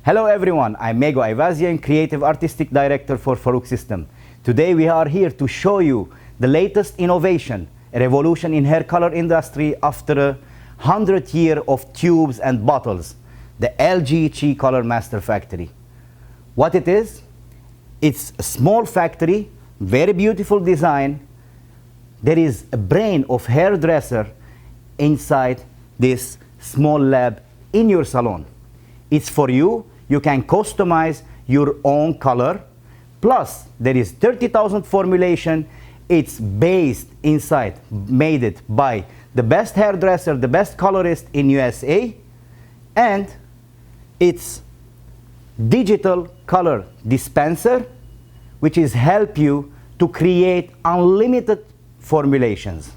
Hello everyone, I'm Mego Ayvazian, Creative Artistic Director for Farouk Systems. Today we are here to show you the latest innovation, a revolution in hair color industry after 100 years of tubes and bottles, the LG Color Master Factory. What it is? It's a small factory, very beautiful design. There is a brain of hairdresser inside this small lab in your salon. It's for you. You can customize your own color. Plus, there is 30,000 formulation. It's based inside, made it by the best hairdresser, the best colorist in USA. And it's digital color dispenser, which is help you to create unlimited formulations.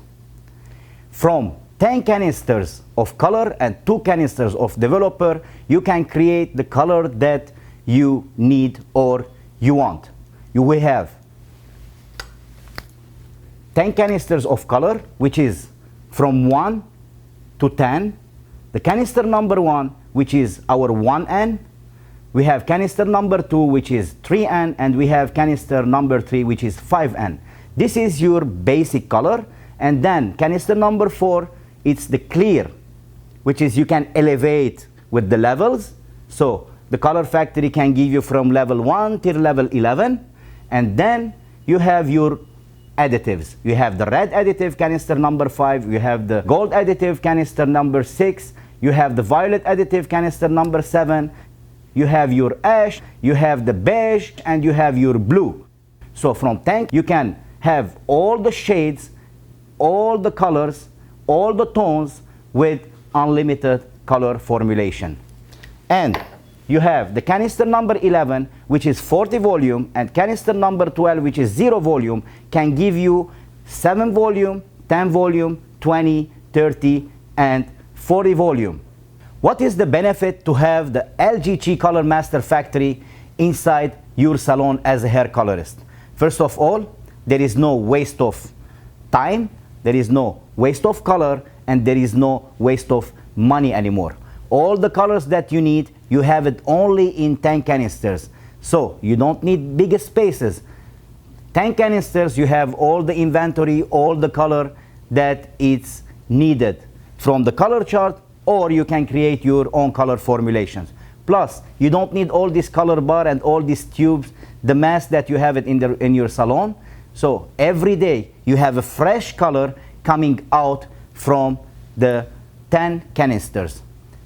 From 10 canisters of color and 2 canisters of developer, you can create the color that you need or you want. You will have 10 canisters of color, which is from 1 to 10. The canister number 1, which is our 1N. We have canister number 2, which is 3N, and we have canister number 3, which is 5N. This is your basic color. And then canister number 4, it's the clear, which is you can elevate with the levels. So the color factory can give you from level 1 till level 11. And then you have your additives. You have the red additive canister number 5. You have the gold additive canister number 6. You have the violet additive canister number 7. You have your ash. You have the beige. And you have your blue. So from 10, you can have all the shades, all the colors, all the tones with unlimited color formulation. And you have the canister number 11, which is 40 volume, and canister number 12, which is 0 volume, can give you 7 volume, 10 volume, 20, 30, and 40 volume. What is the benefit to have the LG Color Master Factory inside your salon as a hair colorist? First of all, there is no waste of time, there is no waste of color, and there is no waste of money anymore. All the colors that you need, you have it only in 10 canisters. So you don't need big spaces. 10 canisters, you have all the inventory, all the color that it's needed from the color chart, or you can create your own color formulations. Plus, you don't need all this color bar and all these tubes, the mess that you have it in your salon. So every day you have a fresh color coming out from the 10 canisters.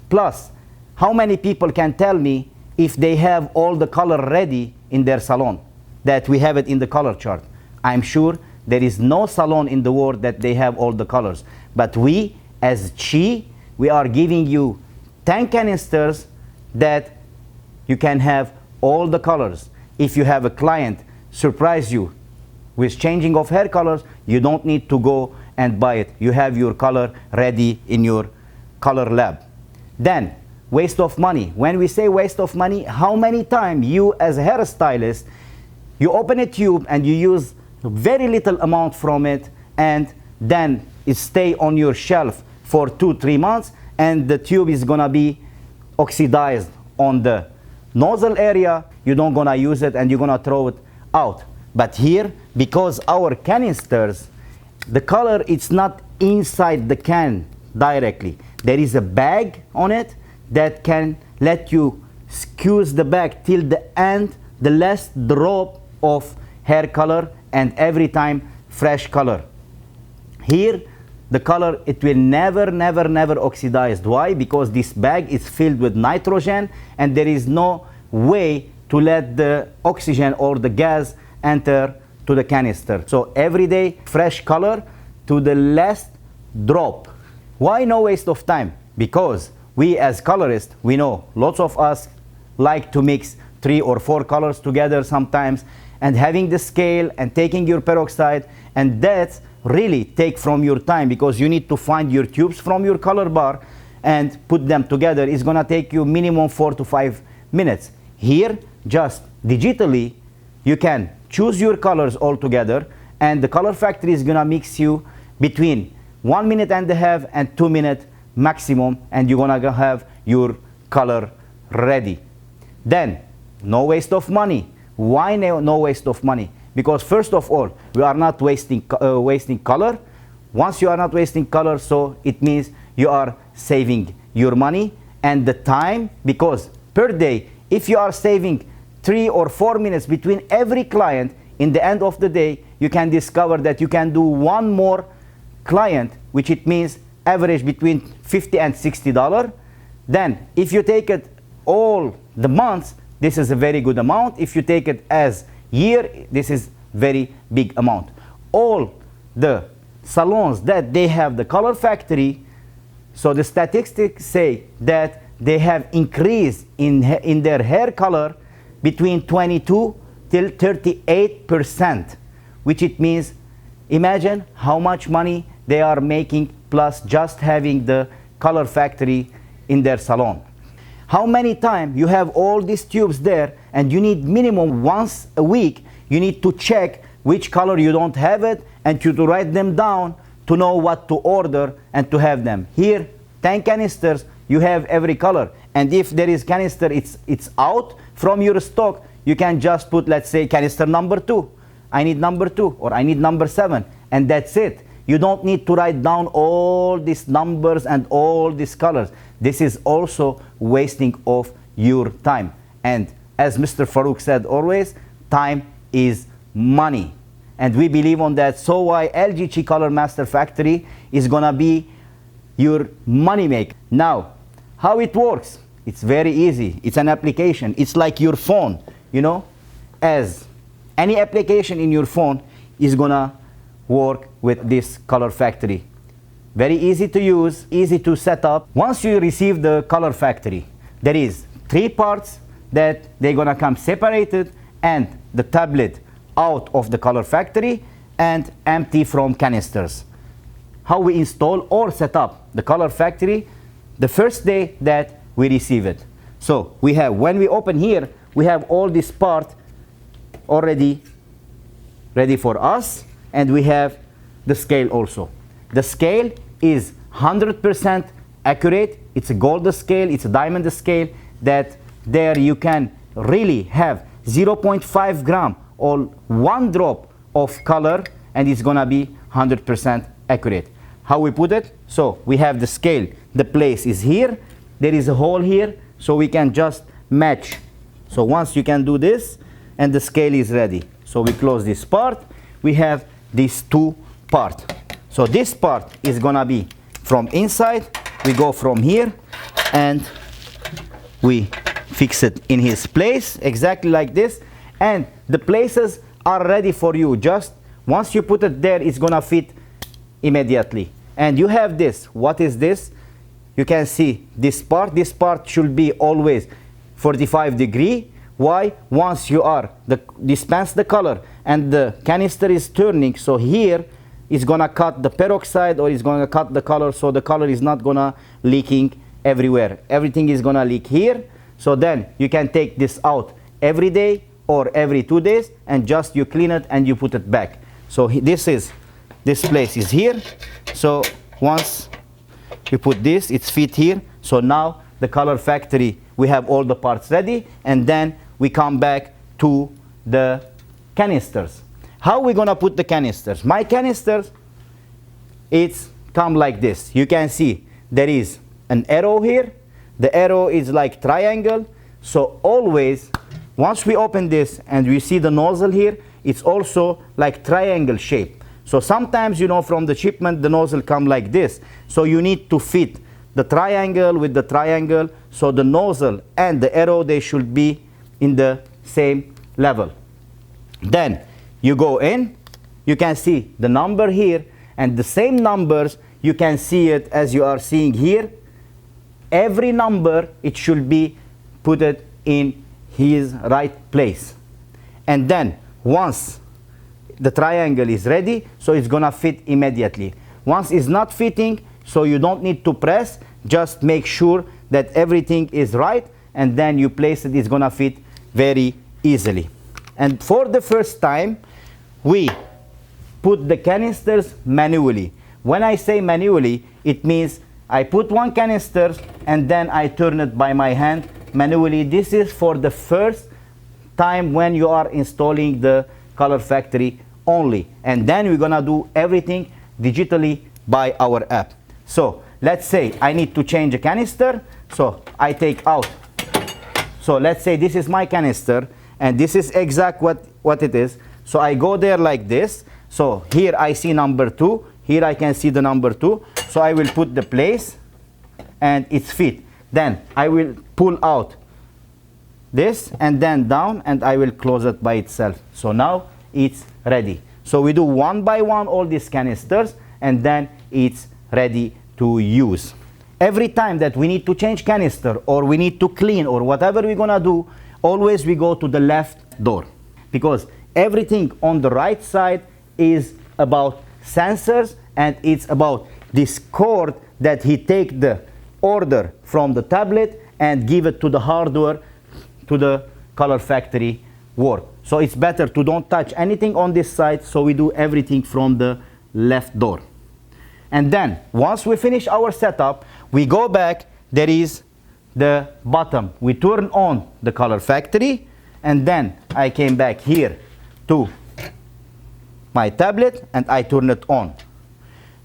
Plus, how many people can tell me if they have all the color ready in their salon, that we have it in the color chart? I'm sure there is no salon in the world that they have all the colors. But we, as Chi, we are giving you 10 canisters that you can have all the colors. If you have a client surprise you with changing of hair colors, you don't need to go and buy it. You have your color ready in your color lab. Then, waste of money. When we say waste of money, how many times you as a hairstylist, you open a tube and you use very little amount from it, and then it stay on your shelf for 2-3 months, and the tube is gonna be oxidized on the nozzle area. You don't gonna use it and you're gonna throw it out. But here, because our canisters, the color it's not inside the can directly. There is a bag on it that can let you squeeze the bag till the end, the last drop of hair color, and every time fresh color. Here, the color, it will never oxidize. Why? Because this bag is filled with nitrogen, and there is no way to let the oxygen or the gas enter to the canister. So every day, fresh color to the last drop. Why no waste of time? Because we as colorists, we know lots of us like to mix 3 or 4 colors together sometimes, and having the scale and taking your peroxide, and that really take from your time, because you need to find your tubes from your color bar and put them together. It's gonna take you minimum 4 to 5 minutes. Here, just digitally, you can choose your colors all together, and the color factory is gonna mix you between 1.5 minutes and 2 minutes maximum, and you're gonna have your color ready. Then, no waste of money. Why no waste of money? Because first of all, we are not wasting color. Once you are not wasting color, so it means you are saving your money and the time, because per day, if you are saving 3 or 4 minutes between every client, in the end of the day, you can discover that you can do one more client, which it means average between $50 and $60. Then, if you take it all the months, this is a very good amount. If you take it as year, this is very big amount. All the salons that they have the color factory, so the statistics say that they have increased in their hair color between 22 till 38%, which it means, imagine how much money they are making plus just having the color factory in their salon. How many times you have all these tubes there and you need minimum once a week, you need to check which color you don't have it and to write them down to know what to order and to have them. Here, 10 canisters, you have every color. And if there is canister, it's out from your stock, you can just put, let's say, canister number 2. I need number 2 or I need number 7, and that's it. You don't need to write down all these numbers and all these colors. This is also wasting of your time. And as Mr. Farouk said always, time is money. And we believe on that. So why LGC Color Master Factory is gonna be your money maker. Now, how it works? It's very easy. It's an application. It's like your phone, you know, as any application in your phone is gonna work with this color factory. Very easy to use, easy to set up. Once you receive the color factory, there is 3 parts that they're gonna come separated, and the tablet out of the color factory and empty from canisters. How we install or set up the color factory the first day that we receive it. So we have, when we open here, we have all this part already ready for us, and we have the scale also. The scale is 100% accurate. It's a gold scale, it's a diamond scale, that there you can really have 0.5 gram or 1 drop of color, and it's gonna be 100% accurate. How we put it? So we have the scale, the place is here, there is a hole here, so we can just match. So once you can do this, and the scale is ready. So we close this part, we have these 2 parts. So this part is gonna be from inside, we go from here, and we fix it in his place, exactly like this, and the places are ready for you. Just once you put it there, it's gonna fit immediately. And you have this. What is this? You can see this part should be always 45 degree. Why? Once you are dispense the color and the canister is turning, so here is gonna cut the peroxide or is gonna cut the color, so the color is not gonna leaking everywhere. Everything is gonna leak here. So then you can take this out every day or every 2 days, and just you clean it and you put it back. So this place is here. So once you put this, it's fit here. So now the color factory, we have all the parts ready, and then we come back to the canisters. How we gonna put the canisters? My canisters, it's come like this. You can see there is an arrow here. The arrow is like triangle. So always, once we open this and we see the nozzle here, it's also like triangle shape. So sometimes, you know, from the shipment, the nozzle come like this. So you need to fit the triangle with the triangle. So the nozzle and the arrow, they should be in the same level. Then you go in, you can see the number here, and the same numbers, you can see it as you are seeing here. Every number, it should be put it in his right place. And then once the triangle is ready, so it's gonna fit immediately. Once it's not fitting, so you don't need to press, just make sure that everything is right, and then you place it, it's gonna fit very easily. And for the first time, we put the canisters manually. When I say manually, it means I put 1 canister and then I turn it by my hand it manually. This is for the first time when you are installing the Color Factory only, and then we're gonna do everything digitally by our app. So let's say I need to change a canister, so I take out. So let's say this is my canister, and this is exact what it is. So I go there like this. So here I see number 2, here I can see the number 2. So I will put the place and it's fit. Then I will pull out this and then down, and I will close it by itself. So now it's ready. So we do one by one all these canisters, and then it's ready to use. Every time that we need to change canister or we need to clean or whatever we're gonna do, always we go to the left door, because everything on the right side is about sensors, and it's about this code that he take the order from the tablet and give it to the hardware, to the Color Factory work. So it's better to don't touch anything on this side, so we do everything from the left door. And then once we finish our setup, we go back, there is the bottom. We turn on the Color Factory, and then I came back here to my tablet and I turn it on.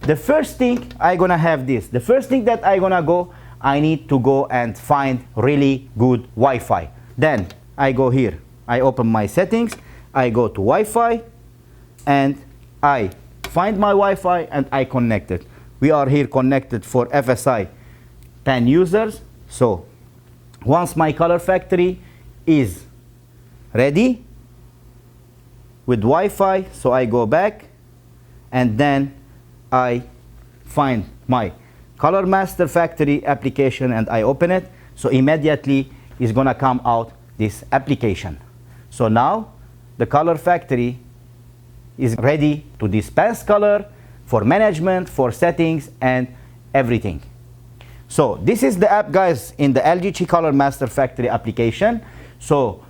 The first thing I gonna have this. The first thing that I gonna go, I need to go and find really good Wi-Fi. Then I go here, I open my settings, I go to Wi-Fi, and I find my Wi-Fi and I connect it. We are here connected for FSI 10 users. So once my Color Factory is ready with Wi-Fi, so I go back and then I find my Color Master Factory application and I open it. So immediately is gonna come out this application. So now the Color Factory is ready to dispense color for management, for settings, and everything. So this is the app, guys, in the LG Color Master Factory application. So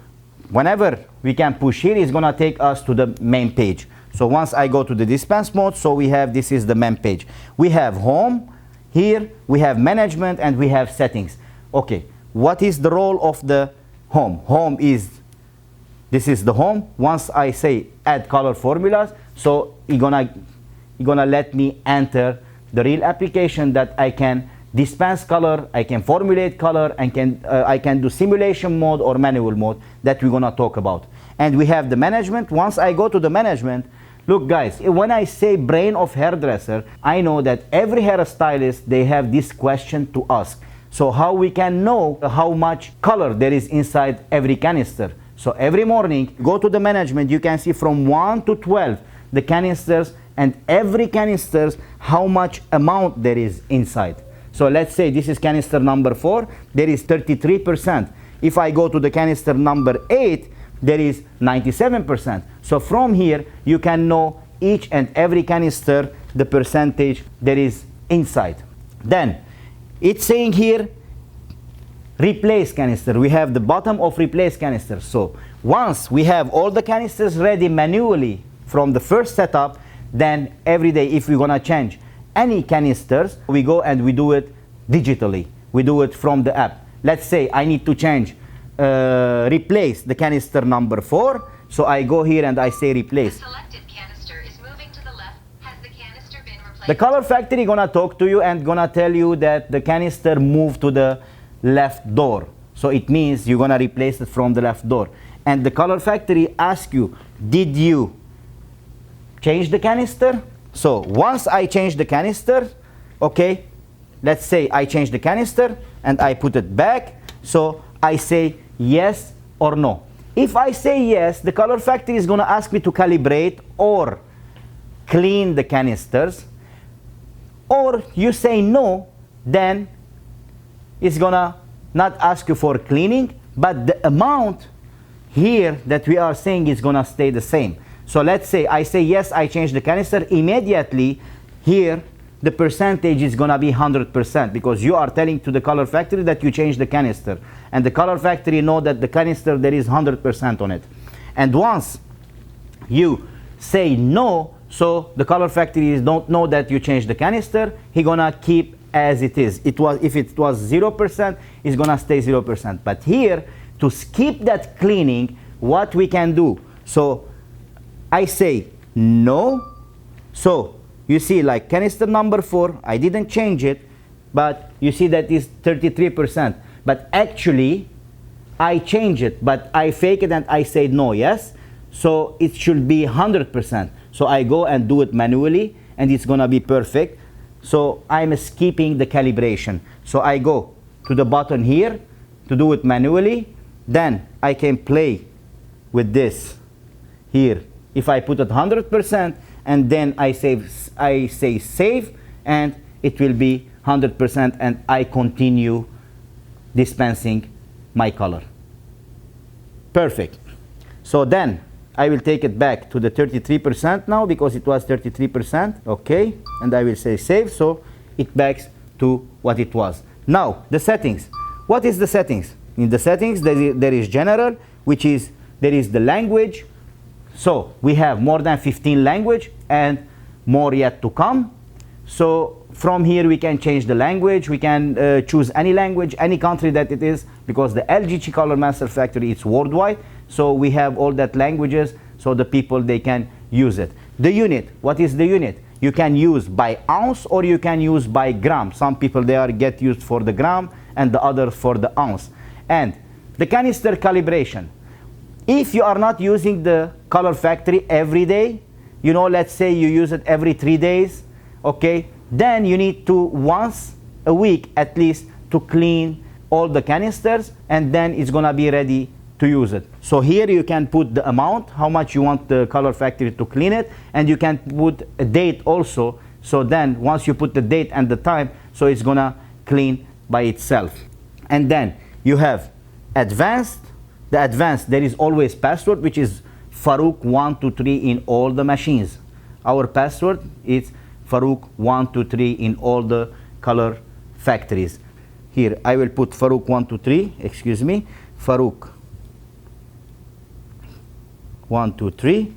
whenever we can push here, it's gonna take us to the main page. So once I go to the dispense mode, so we have, this is the main page. We have home, here we have management, and we have settings. Okay, what is the role of the home? Home is, this is the home. Once I say add color formulas, so it's gonna let me enter the real application that I can dispense color, I can formulate color, and I can do simulation mode or manual mode that we're gonna talk about. And we have the management. Once I go to the management, look guys, when I say brain of hairdresser, I know that every hairstylist, they have this question to ask. So how we can know how much color there is inside every canister? So every morning, go to the management, you can see from 1 to 12 the canisters, and every canister how much amount there is inside. So let's say this is canister number 4, there is 33%. If I go to the canister number 8, there is 97%. So from here, you can know each and every canister, the percentage there is inside. Then, it's saying here, replace canister. We have the bottom of replace canister. So once we have all the canisters ready manually from the first setup, then every day if we're gonna change any canisters, we go and we do it digitally. We do it from the app. Let's say I need to change, replace the canister number 4. So I go here and I say replace. The selected canister is moving to the left. Has the canister been replaced? The Color Factory gonna talk to you and gonna tell you that the canister moved to the left door. So it means you're gonna replace it from the left door. And the Color Factory asks you, did you change the canister? So once I change the canister, okay, let's say I change the canister and I put it back. So I say yes or no. If I say yes, the Color Factory is gonna ask me to calibrate or clean the canisters. Or you say no, then it's gonna not ask you for cleaning, but the amount here that we are saying is gonna stay the same. So let's say I say yes, I change the canister, immediately here the percentage is gonna be 100%, because you are telling to the Color Factory that you change the canister, and the Color Factory know that the canister there is 100% on it. And once you say no, so the Color Factory don't know that you changed the canister, he gonna keep as it is. If it was 0%, it's gonna stay 0%. But here, to skip that cleaning, what we can do? So I say no. So you see, like canister number 4, I didn't change it, but you see that is 33%. But actually, I change it, but I fake it and I say no, yes? So it should be 100%. So I go and do it manually, and it's gonna be perfect. So I'm skipping the calibration. So I go to the button here to do it manually. Then I can play with this here. If I put it 100%, and then I say save, and it will be 100%, and I continue dispensing my color. Perfect. So then I will take it back to the 33% now, because it was 33%. Okay, and I will say save, so it backs to what it was. Now the settings. What is the settings? In the settings there is general, which is there is the language. So we have more than 15 language and more yet to come. So from here we can change the language. We can choose any language, any country that it is, because the LG Color Master Factory is worldwide. So we have all that languages, so the people, they can use it. The unit, what is the unit? You can use by ounce or you can use by gram. Some people, they get used for the gram and the other for the ounce. And the canister calibration. If you are not using the Color Factory every day, you know, let's say you use it every 3 days, okay, then you need to once a week at least to clean all the canisters, and then it's gonna be ready to use it. So here you can put the amount, how much you want the Color Factory to clean it, and you can put a date also. So then once you put the date and the time, so it's gonna clean by itself. And then you have advanced. The advanced, there is always password, which is Farouk123 in all the machines. Our password is Farouk123 in all the Color Factories. Here I will put Farouk123, excuse me, Farouk123.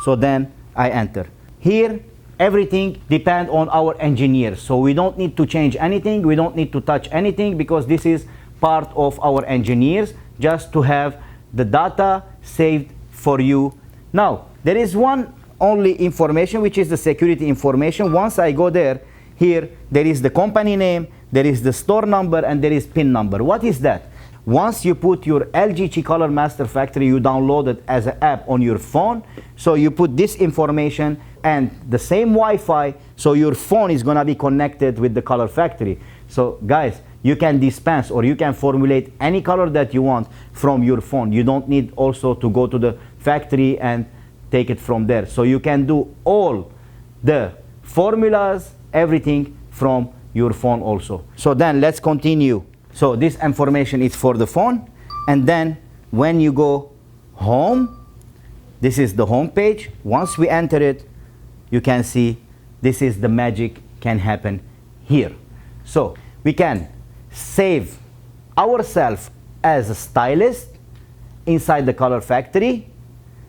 So then I enter. Here everything depends on our engineers. So we don't need to change anything. We don't need to touch anything, because this is part of our engineers, just to have the data saved for you. Now there is one only information, which is the security information. Once I go there, here there is the company name, there is the store number, and there is PIN number. What is that? Once you put your LG Color Master Factory, you download it as an app on your phone. So you put this information and the same Wi-Fi, so your phone is gonna be connected with the Color Factory. So guys, you can dispense or you can formulate any color that you want from your phone. You don't need also to go to the factory and take it from there. So you can do all the formulas, everything from your phone also. So then let's continue. So this information is for the phone, and then when you go home, this is the home page. Once we enter it, you can see this is the magic can happen here. So we can save ourselves as a stylist inside the Color Factory.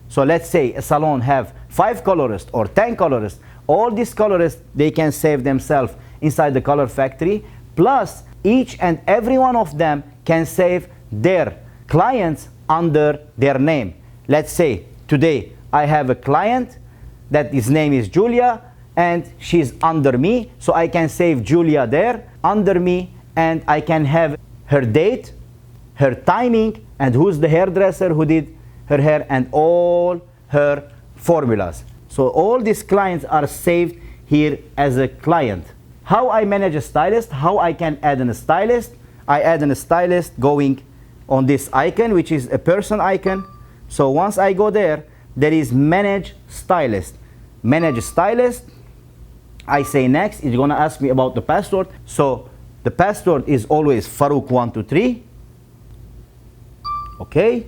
So let's say a salon have 5 colorists or 10 colorists. All these colorists, they can save themselves inside the Color Factory. Plus, each and every one of them can save their clients under their name. Let's say today I have a client that his name is Julia, and she's under me. So I can save Julia there under me, and I can have her date, her timing, and who's the hairdresser who did her hair, and all her formulas. So all these clients are saved here as a client. How I manage a stylist, how I can add a stylist. I add a stylist going on this icon, which is a person icon. So once I go there, there is manage stylist. Manage stylist. I say next. It's gonna ask me about the password. So the password is always Farouk123. Okay,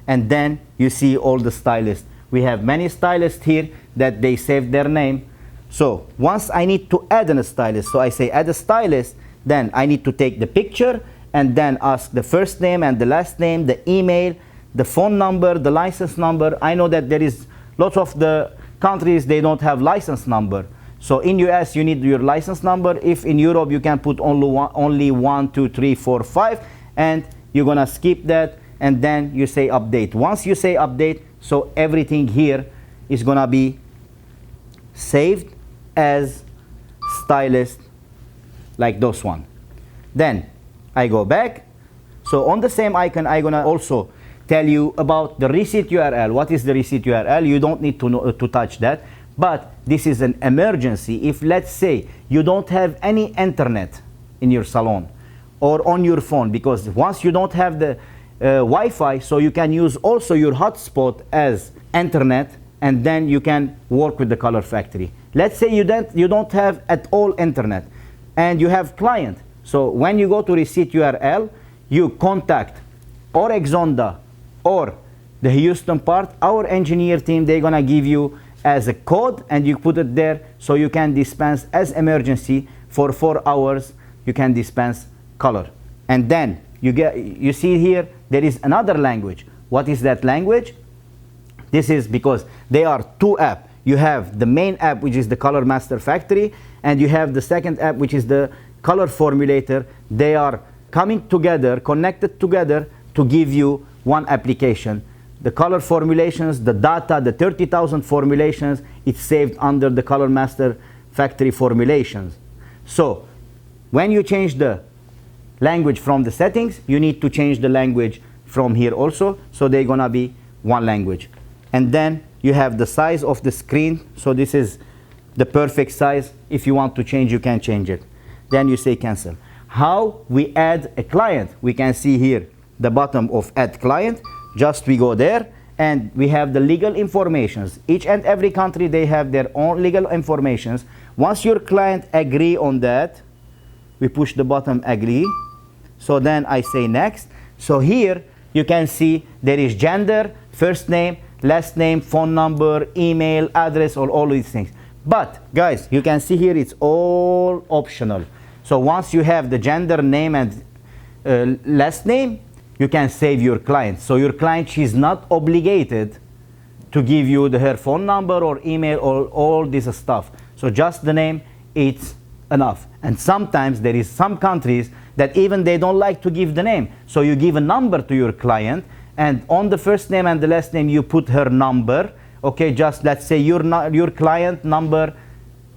and then you see all the stylists. We have many stylists here that they save their name. So once I need to add a stylist, so I say add a stylist, then I need to take the picture and then ask the first name and the last name, the email, the phone number, the license number. I know that there is lots of the countries, they don't have license number. So in US you need your license number. If in Europe you can put only 1, 2, 3, 4, 5, and you're gonna skip that, and then you say update. Once you say update, so everything here is gonna be saved as stylist, like this one. Then I go back. So on the same icon, I'm gonna also tell you about the receipt URL. What is the receipt URL? You don't need to touch that, but this is an emergency. If let's say you don't have any internet in your salon or on your phone, because once you don't have the Wi-Fi, so you can use also your hotspot as internet, and then you can work with the Color Factory. Let's say you don't have at all internet and you have client. So when you go to receipt URL, you contact or Exonda or the Houston part. Our engineer team, they're gonna give you as a code, and you put it there, so you can dispense as emergency for 4 hours. You can dispense color, and then you see here there is another language. What is that language? This is because there are 2 apps. You have the main app, which is the Color Master Factory, and you have the second app, which is the Color Formulator. They are coming together, connected together to give you one application. The color formulations, the data, the 30,000 formulations, it's saved under the Color Master Factory formulations. So when you change the language from the settings, you need to change the language from here also. So they're gonna be one language. And then you have the size of the screen. So this is the perfect size. If you want to change, you can change it. Then you say cancel. How we add a client? We can see here the bottom of add client. Just we go there, and we have the legal informations. Each and every country, they have their own legal informations. Once your client agree on that, we push the button agree. So then I say next. So here you can see there is gender, first name, last name, phone number, email, address, or all these things. But guys, you can see here it's all optional. So once you have the gender, name, and last name, you can save your client. So your client, she's not obligated to give you her phone number or email or all this stuff. So just the name, it's enough. And sometimes there is some countries that even they don't like to give the name. So you give a number to your client, and on the first name and the last name you put her number. Okay, just let's say your client number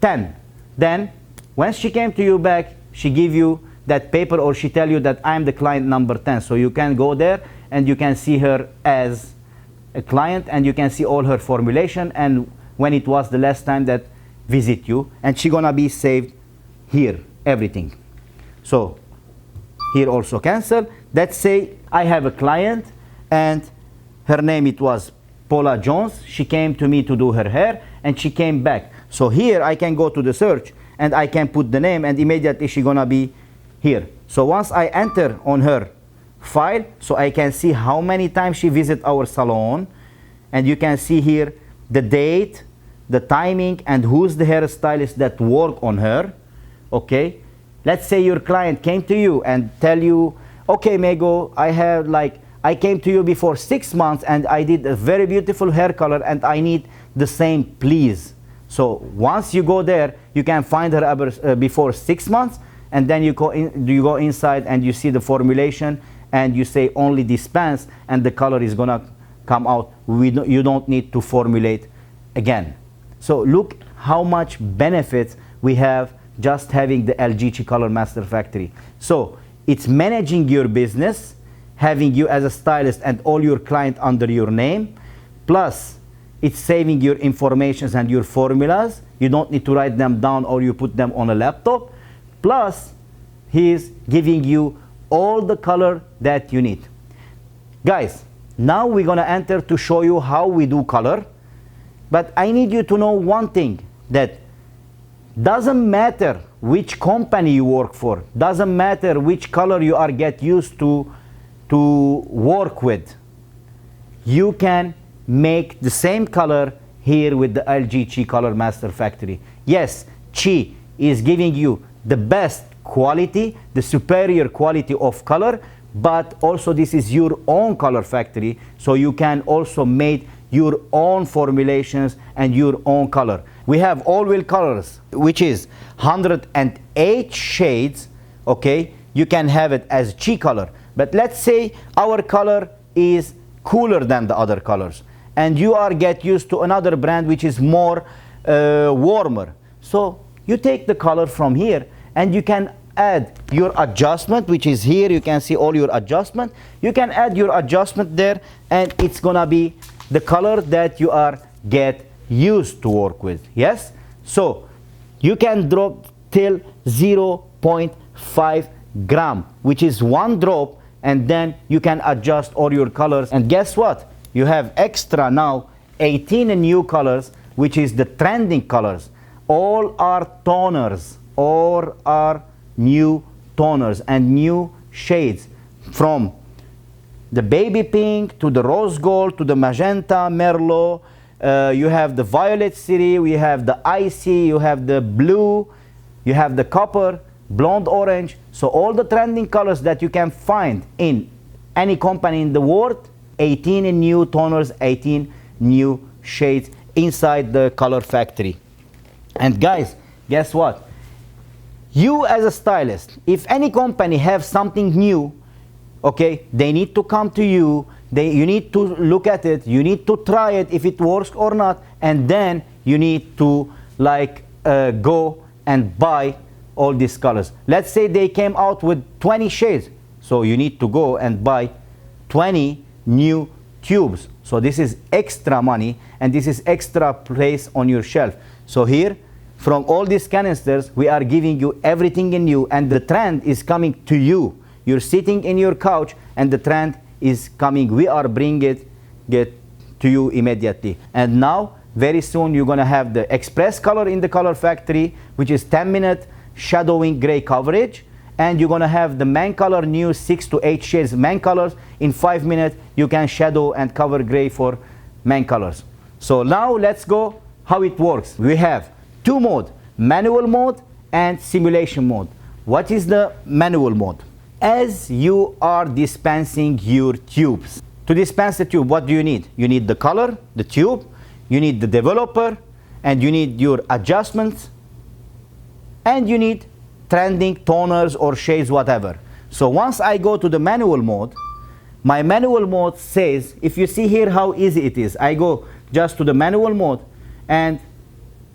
10. Then when she came to you back, she give you that paper, or she tell you that I'm the client number 10. So you can go there and you can see her as a client, and you can see all her formulation and when it was the last time that visit you, and she gonna be saved here, everything. So here also cancel. Let's say I have a client and her name it was Paula Jones. She came to me to do her hair and she came back. So here I can go to the search and I can put the name, and immediately she gonna be here. So once I enter on her file, so I can see how many times she visit our salon, and you can see here the date, the timing, and who's the hairstylist that work on her. Okay, let's say your client came to you and tell you, okay Mego, I came to you before 6 months and I did a very beautiful hair color and I need the same, please. So once you go there, you can find her before 6 months, and then you go inside and you see the formulation, and you say only dispense, and the color is gonna come out. You don't need to formulate again. So look how much benefits we have just having the LGC Color Master Factory. So it's managing your business, having you as a stylist and all your client under your name, plus it's saving your informations and your formulas. You don't need to write them down or you put them on a laptop. Plus, he is giving you all the color that you need. Guys, now we're gonna enter to show you how we do color. But I need you to know one thing, that doesn't matter which company you work for, doesn't matter which color you are get used to work with. You can make the same color here with the LG Chi Color Master Factory. Yes, Chi is giving you the best quality, the superior quality of color, but also this is your own color factory, so you can also make your own formulations and your own color. We have all wheel colors, which is 108 shades. Okay, you can have it as G color, but let's say our color is cooler than the other colors, and you are get used to another brand which is more warmer. So you take the color from here and you can add your adjustment, which is here. You can see all your adjustment. You can add your adjustment there, and it's gonna be the color that you are get used to work with. Yes, so you can drop till 0.5 gram, which is one drop, and then you can adjust all your colors. And guess what, you have extra now 18 new colors, which is the trending colors. All are toners, all are new toners and new shades, from the baby pink to the rose gold to the magenta merlot. You have the violet city, we have the icy, you have the blue, you have the copper, blonde orange. So all the trending colors that you can find in any company in the world, 18 new toners, 18 new shades inside the color factory. And guys, guess what? You as a stylist, if any company have something new, okay, they need to come to you. You need to look at it. You need to try it if it works or not, and then you need to like go and buy all these colors. Let's say they came out with 20 shades, so you need to go and buy 20 new tubes. So this is extra money, and this is extra place on your shelf. So here, from all these canisters, we are giving you everything in you, and the trend is coming to you. You're sitting in your couch, and the trend is coming. We are bringing it get to you immediately. And now, very soon, you're gonna have the express color in the color factory, which is 10-minute shadowing gray coverage, and you're gonna have the main color new 6 to 8 shades main colors. In 5 minutes, you can shadow and cover gray for main colors. So now let's go how it works. We have two mode, manual mode and simulation mode. What is the manual mode? As you are dispensing your tubes, to dispense the tube, what do you need? You need the color, the tube, you need the developer, and you need your adjustments, and you need trending toners or shades, whatever. So once I go to the manual mode, my manual mode says, if you see here how easy it is, I go just to the manual mode, and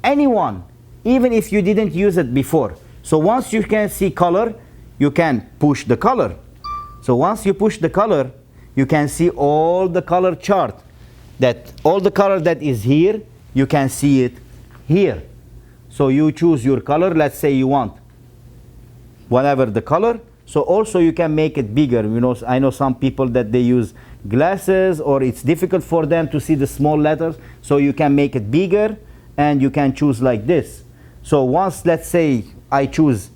anyone, even if you didn't use it before, so once you can see color, you can push the color. So once you push the color, you can see all the color chart. That all the color that is here, you can see it here. So you choose your color. Let's say you want whatever the color. So also you can make it bigger. You know, I know some people that they use glasses, or it's difficult for them to see the small letters. So you can make it bigger, and you can choose like this. So once, let's say I choose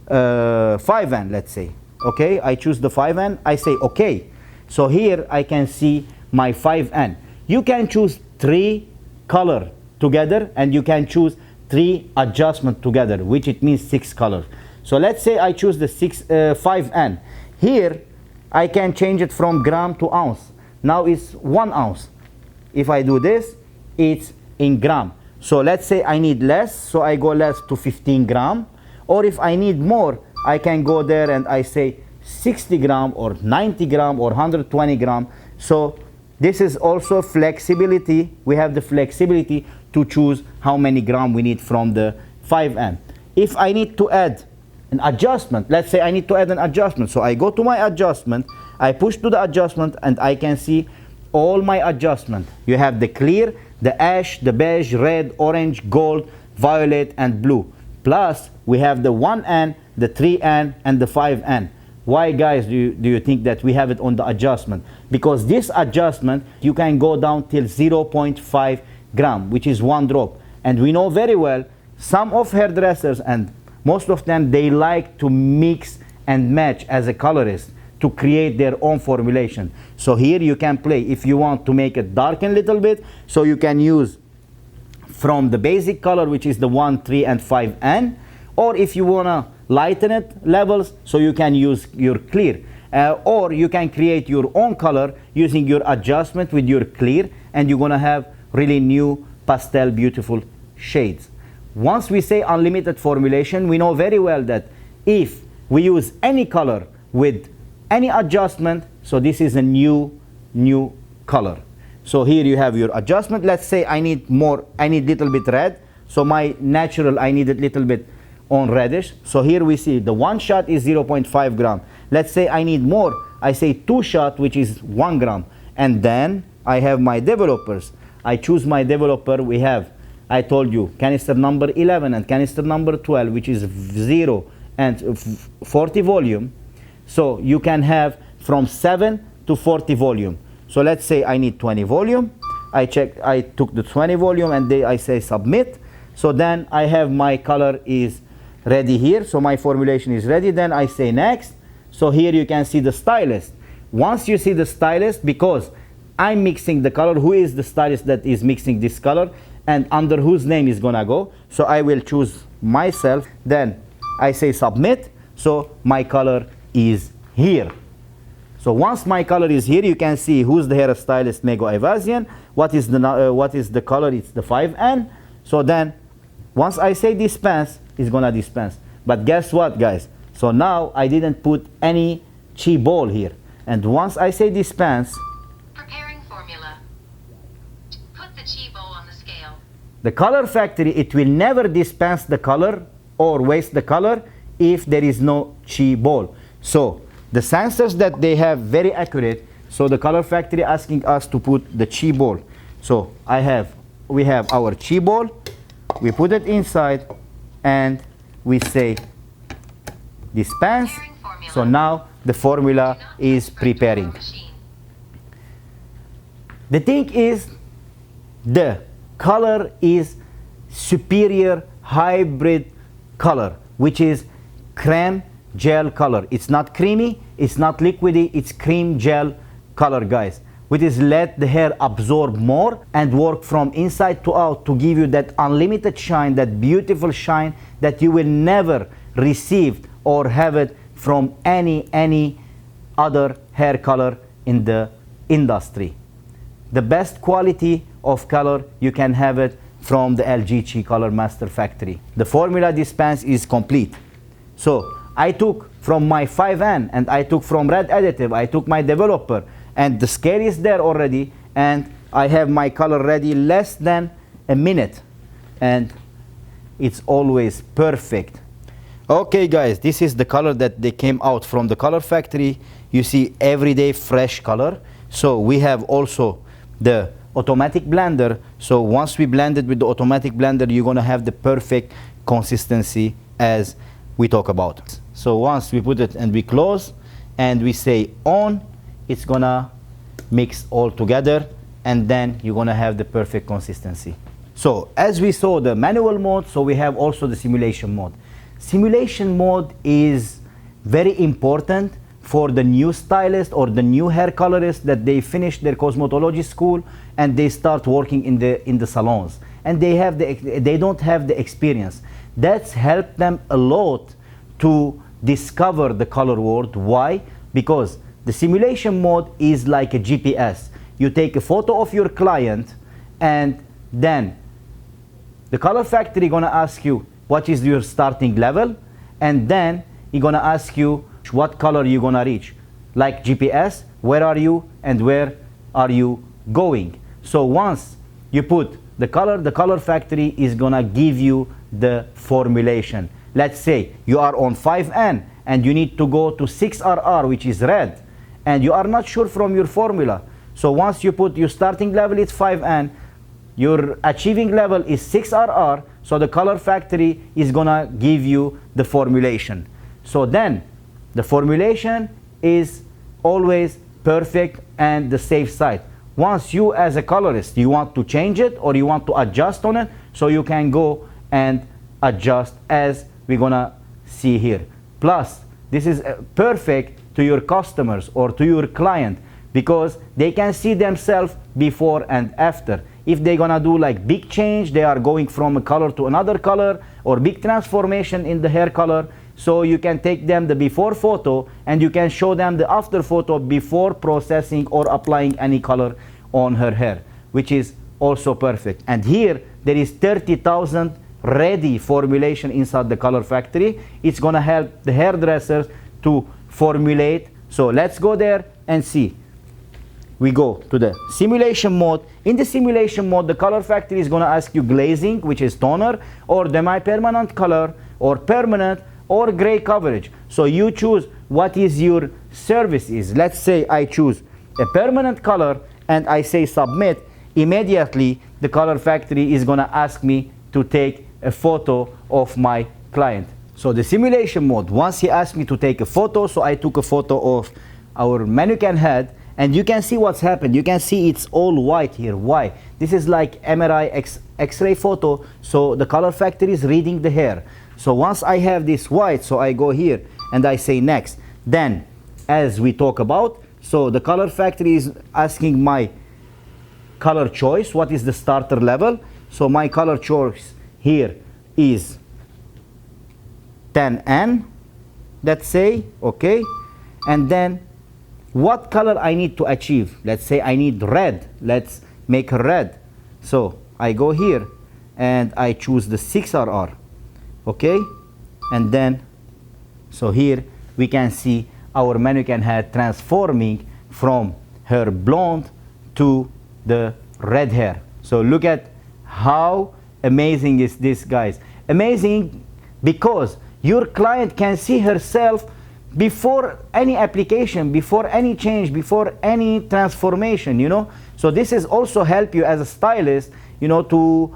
5N, let's say, okay, I choose the 5N, I say okay. So here I can see my 5N. You can choose 3 color together, and you can choose 3 adjustment together, which it means 6 colors. So let's say I choose the 5N. Here I can change it from gram to ounce. Now it's 1 ounce. If I do this, it's in gram. So let's say I need less, so I go less to 15 gram. Or if I need more, I can go there and I say 60 gram or 90 gram or 120 gram. So this is also flexibility. We have the flexibility to choose how many gram we need from the 5N. If I need to add an adjustment, let's say I need to add an adjustment. So I go to my adjustment, I push to the adjustment, and I can see all my adjustment. You have the clear, the ash, the beige, red, orange, gold, violet, and blue. Plus, we have the 1N, the 3N, and the 5N. Why, guys, do you think that we have it on the adjustment? Because this adjustment, you can go down till 0.5 gram, which is 1 drop. And we know very well, some of hairdressers, and most of them, they like to mix and match as a colorist to create their own formulation. So here you can play. If you want to make it darken a little bit, so you can use from the basic color, which is the 1, 3, and 5N, or if you want to lighten it levels, so you can use your clear. Or you can create your own color using your adjustment with your clear, and you're gonna have really new pastel beautiful shades. Once we say unlimited formulation, we know very well that if we use any color with any adjustment, so this is a new color. So here you have your adjustment. Let's say I need more, I need little bit red. So my natural, I need a little bit on reddish. So here we see the one shot is 0.5 gram. Let's say I need more. I say 2 shot, which is 1 gram. And then I have my developers. I choose my developer. We have, I told you, canister number 11 and canister number 12, which is 0 and 40 volume. So you can have from 7 to 40 volume. So let's say I need 20 volume. I took the 20 volume, and I say submit. So then I have my color is ready here. So my formulation is ready. Then I say next. So here you can see the stylist. Once you see the stylist, because I'm mixing the color, who is the stylist that is mixing this color and under whose name is gonna go? So I will choose myself. Then I say submit. So my color is here. So once my color is here, you can see who's the hairstylist, Mego Ayvazian. What is the color? It's the 5N. So then once I say dispense, it's gonna dispense. But guess what, guys? So now I didn't put any chi ball here. And once I say dispense, Preparing formula. Put the chi bowl on the scale. the color factory, it will never dispense the color or waste the color if there is no chi ball. So the sensors that they have very accurate. So the color factory asking us to put the chi ball. So we have our chi ball. We put it inside and we say dispense. So now the formula is preparing. The thing is, the color is superior hybrid color, which is creme gel color. It's not creamy, it's not liquidy, it's cream gel color, guys, which is let the hair absorb more and work from inside to out to give you that unlimited shine, that beautiful shine that you will never receive or have it from any other hair color in the industry. The best quality of color, you can have it from the LG Chi Color Master Factory. The formula dispense is complete. So I took from my 5N and I took from Red Additive, I took my developer, and the scale is there already, and I have my color ready less than a minute, and it's always perfect. Okay guys, this is the color that they came out from the color factory. You see everyday fresh color. So we have also the automatic blender. So once we blend it with the automatic blender, you're gonna have the perfect consistency as we talk about. So once we put it and we close and we say on, it's gonna mix all together, and then you're gonna have the perfect consistency. So as we saw the manual mode, so we have also the simulation mode. Simulation mode is very important for the new stylist or the new hair colorist that they finish their cosmetology school and they start working in the salons, and they don't have the experience. That's helped them a lot to discover the color world. Why? Because the simulation mode is like a GPS. You take a photo of your client, and then the color factory gonna ask you what is your starting level, and then he gonna ask you what color you gonna reach. Like GPS, where are you and where are you going? So once you put the color factory is gonna give you the formulation. Let's say you are on 5N and you need to go to 6RR, which is red, and you are not sure from your formula. So once you put your starting level is 5N, your achieving level is 6RR, so the color factory is gonna give you the formulation. So then the formulation is always perfect and the safe side. Once you as a colorist, you want to change it or you want to adjust on it, so you can go and adjust as we're gonna see here. Plus, this is perfect to your customers or to your client because they can see themselves before and after. If they're gonna do like big change, they are going from a color to another color or big transformation in the hair color, so you can take them the before photo and you can show them the after photo before processing or applying any color on her hair, which is also perfect. And here there is 30,000 ready formulation inside the color factory. It's gonna help the hairdressers to formulate. So let's go there and see. We go to the simulation mode. In the simulation mode, the color factory is gonna ask you glazing, which is toner, or semi-permanent color, or permanent, or gray coverage. So you choose what is your service is. Let's say I choose a permanent color and I say submit. Immediately the color factory is gonna ask me to take a photo of my client. So the simulation mode, once he asked me to take a photo, so I took a photo of our mannequin head, and you can see what's happened. You can see it's all white here. Why? This is like MRI X-ray photo, so the color factory is reading the hair. So once I have this white, so I go here and I say next. Then, as we talk about, so the color factory is asking my color choice, what is the starter level. So my color choice here is 10N, let's say, okay. And then what color I need to achieve. Let's say I need red. Let's make a red. So I go here and I choose the 6RR. Okay, and then so here we can see our mannequin head transforming from her blonde to the red hair. So look at how amazing is this, guys. Amazing because your client can see herself before any application, before any change, before any transformation, you know. So this is also help you as a stylist, you know, to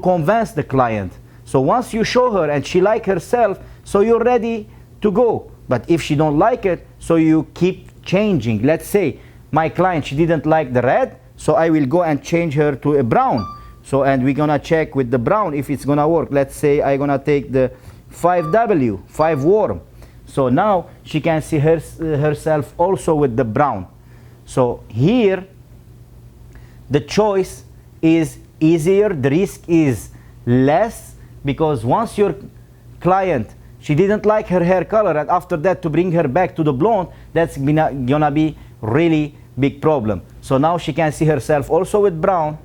convince the client. So once you show her and she like herself, so you're ready to go. But if she don't like it, so you keep changing. Let's say my client, she didn't like the red, so I will go and change her to a brown. So, and we're gonna check with the brown if it's gonna work. Let's say I'm gonna take the 5W, 5 warm. So now she can see herself also with the brown. So here the choice is easier, the risk is less, because once your client, she didn't like her hair color, and after that to bring her back to the blonde, that's gonna be really big problem. So now she can see herself also with brown.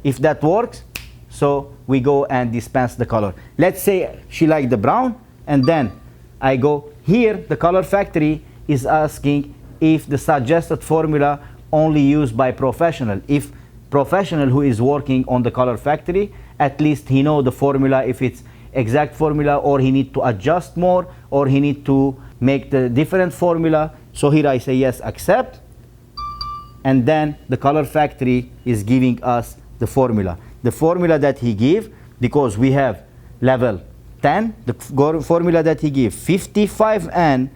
If that works, so we go and dispense the color. Let's say she liked the brown, and then I go here, the color factory is asking if the suggested formula only used by professional. If professional who is working on the color factory, at least he know the formula, if it's exact formula, or he need to adjust more, or he need to make the different formula. So here I say yes, accept, and then the color factory is giving us the formula. The formula that he give, because we have level 10, the formula that he give 55N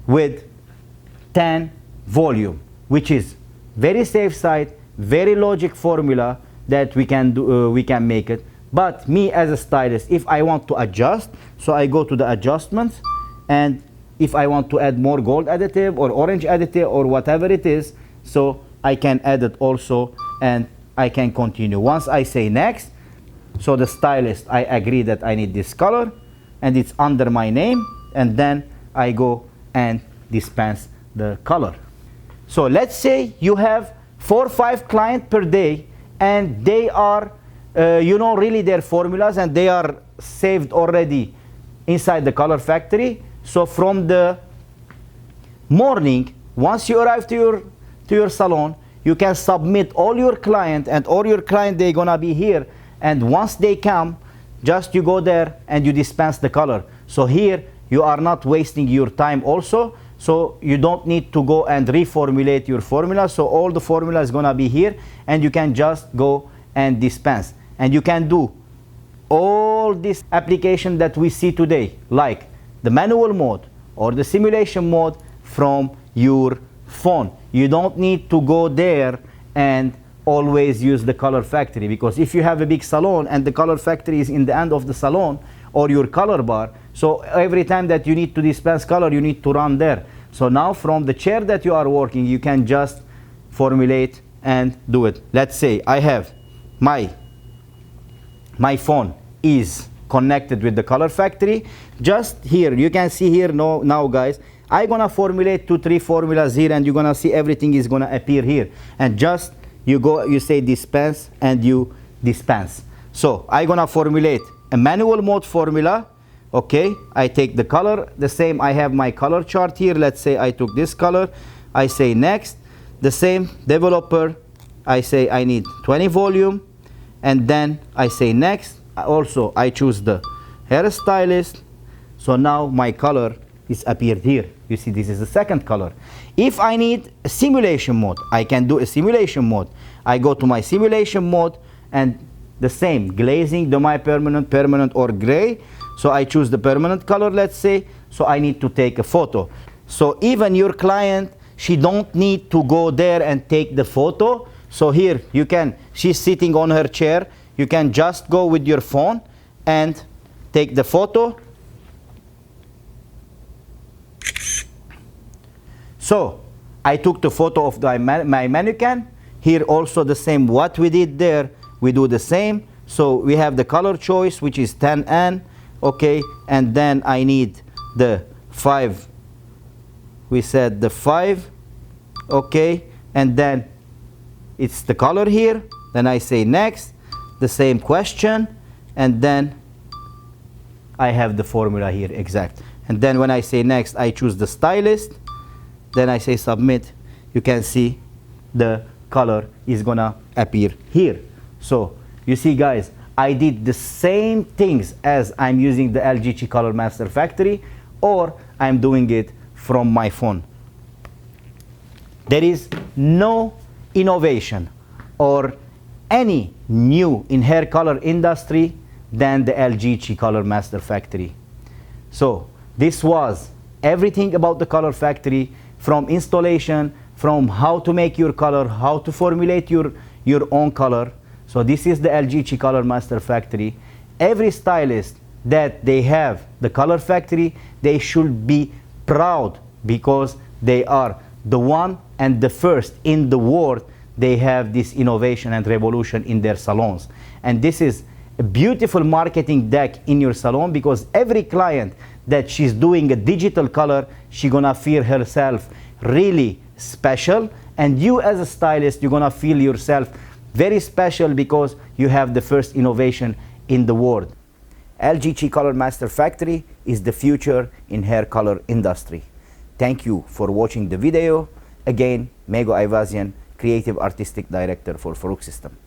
with 10 volume, which is very safe side, very logic formula that we can do, we can make it. But me as a stylist, if I want to adjust, so I go to the adjustments, and if I want to add more gold additive or orange additive or whatever it is, so I can add it also, and I can continue. Once I say next, so the stylist, I agree that I need this color and it's under my name, and then I go and dispense the color. So let's say you have 4 or 5 clients per day, and they are you know really their formulas, and they are saved already inside the color factory. So from the morning, once you arrive to your salon, you can submit all your client, and all your client, they're gonna be here, and once they come, just you go there and you dispense the color. So here you are not wasting your time also, so you don't need to go and reformulate your formula. So all the formula is gonna be here, and you can just go and dispense. And you can do all this application that we see today, like the manual mode or the simulation mode, from your phone. You don't need to go there and always use the color factory, because if you have a big salon and the color factory is in the end of the salon, or your color bar, so every time that you need to dispense color, you need to run there. So now from the chair that you are working, you can just formulate and do it. Let's say I have my phone is connected with the color factory. Just here, you can see here now guys, I'm gonna formulate 2-3 formulas here, and you're gonna see everything is gonna appear here. And just you say dispense and you dispense. So I'm gonna formulate a manual mode formula. Okay, I take the color, the same, I have my color chart here. Let's say I took this color, I say next, the same developer, I say I need 20 volume, and then I say next. Also I choose the hairstylist. So now my color is appeared here. You see, this is the second color. If I need a simulation mode, I can do a simulation mode. I go to my simulation mode, and the same glazing, permanent or gray. So I choose the permanent color, let's say. So I need to take a photo. So even your client, she don't need to go there and take the photo. So here you can, she's sitting on her chair, you can just go with your phone and take the photo. So I took the photo of my mannequin. Here also the same, what we did there, we do the same. So we have the color choice, which is 10N, okay, and then I need the 5, we said the 5, okay, and then it's the color here. Then I say next, the same question, and then I have the formula here exact. And then when I say next, I choose the stylist, then I say submit. You can see the color is gonna appear here. So you see guys, I did the same things as I'm using the LG Color Master Factory, or I'm doing it from my phone. There is no innovation or any new in hair color industry than the LG Color Master Factory. So this was everything about the color factory, from installation, from how to make your color, how to formulate your own color. So this is the LG Color Master Factory. Every stylist that they have the color factory, they should be proud, because they are the one and the first in the world. They have this innovation and revolution in their salons. And this is a beautiful marketing deck in your salon, because every client that she's doing a digital color, she's gonna feel herself really special. And you as a stylist, you're gonna feel yourself very special, because you have the first innovation in the world. LG Color Master Factory is the future in hair color industry. Thank you for watching the video. Again, Mego Ayvazian, Creative Artistic Director for Farouk Systems.